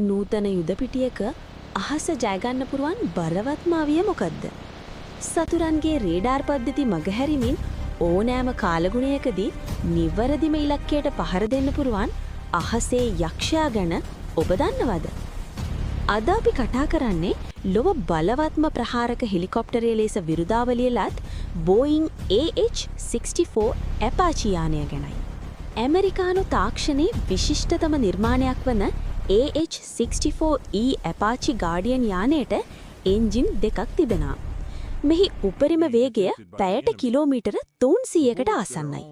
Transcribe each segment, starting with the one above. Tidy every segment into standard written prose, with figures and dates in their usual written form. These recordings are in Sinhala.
නූතන යුද පිටියක අහස ජය ගන්න පුරුවන් බලවත්ම අවිය මොකද්ද? සතුරන්ගේ රේඩාර් පද්ධති මගහැරිමින් ඕනෑම කාලගුණයකදී නිවැරදිම ඉලක්කයට පහර දෙන්න පුරුවන් අහසේ යක්ෂයා ගැන ඔබ දන්නවද? අද අපි කතා කරන්නේ ලොව බලවත්ම ප්‍රහාරක හෙලිකොප්ටරය ලෙස විරුදාවලියලත් බෝයිං AH-64 ඇපාචි යානය ගැනයි. ඇමරිකානු තාක්ෂණයේ විශිෂ්ටතම නිර්මාණයක් වන AH-64E ඇපාචි ගාඩියන් යානයට එන්ජින් දෙකක් තිබෙනවා. මෙහි උපරිම වේගය පැයට කිලෝමීටර 300කට ආසන්නයි.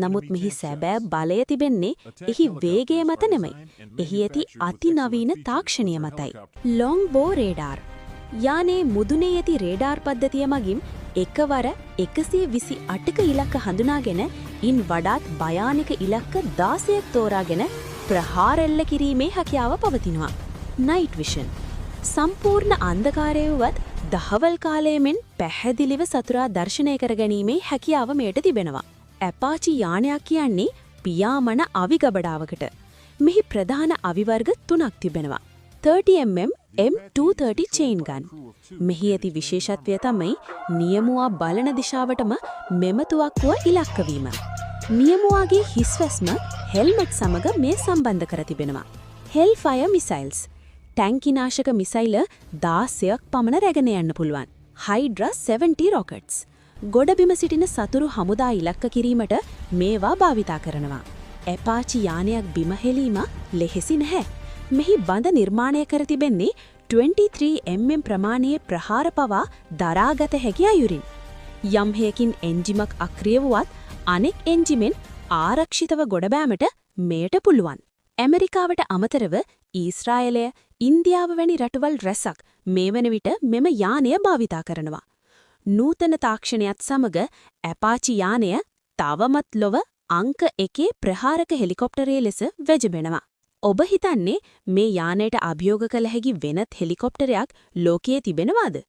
නමුත් මෙහි සැබෑ බලය තිබෙන්නේ එහි වේගය මත නෙමෙයි. එහි ඇති අතිනවීන තාක්ෂණය මතයි. ලොං බෝ රේඩාර්. යානයේ මුදුනේ ඇති රේඩාර් පද්ධතිය මගින් එකවර 128ක ඉලක්ක හඳුනාගෙන ඉන් වඩාත් භයානක ඉලක්ක 16ක් තෝරාගෙන ප්‍රහාර එල්ල කිරීමේ හැකියාව පවතිනවා. Night vision. සම්පූර්ණ අන්ධකාරය වුවත් දහවල් කාලයේ මෙන් පැහැදිලිව සතුරා දර්ශනය කරගැනීමේ හැකියාව මෙයට තිබෙනවා. ඇපාචි යානයක් කියන්නේ පියාමන අවි ගබඩාවකට. මෙහි ප්‍රධාන අවි වර්ග 3ක් තිබෙනවා. 30mm M230 chain ගන්. මෙහි ඇති විශේෂත්වය තමයි නියමුවා බලන දිශාවටම මෙම තුවක්කුව ඉලක්ක වීම. නියමුවාගේ හිස්වැස්ම හෙල්මට් සමග මේ සම්බන්ධ කර තිබෙනවා. හෙල්ෆයර් මිසයිල්ස්. ටැංකිනාශක මිසයිල 16ක් පමණ රැගෙන යන්න පුළුවන්. Hydra 70 rockets. ගොඩබිම සිටින සතුරු හමුදා ඉලක්ක කිරීමට මේවා භාවිතා කරනවා. ඇපාචි යානයක් බිම හෙලීම ලෙහෙසි නැහැ. මෙහි බඳ නිර්මාණය කර තිබෙන්නේ 23mm ප්‍රමාණයේ ප්‍රහාර පවා දරාගත හැකි අයුරින්. යම් හේකින් එන්ජිමක් අක්‍රිය වුවත් අනෙක් එන්ජිමෙන් ආරක්ෂිතව ගොඩබෑමට මෙයට පුළුවන්. ඇමරිකාවට අමතරව ඊශ්‍රායලය, ඉන්දියාව වැනි රටවල් රැසක් මේ වන විට මෙම යානය භාවිතා කරනවා. නූතන තාක්ෂණයත් සමග ඇපාචි යානය තවමත් ලොව අංක 1 ප්‍රහාරක හෙලිකොප්ටරය ලෙස වැජඹෙනවා. ඔබ හිතන්නේ මේ යානයට අභියෝග කළ හැකි වෙනත් හෙලිකොප්ටරයක් ලෝකයේ තිබෙනවාද?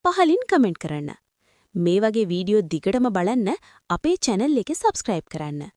පහලින් කමෙන්ට් කරන්න. මේ වගේ වීඩියෝ දිගටම බලන්න අපේ channel එක subscribe කරන්න.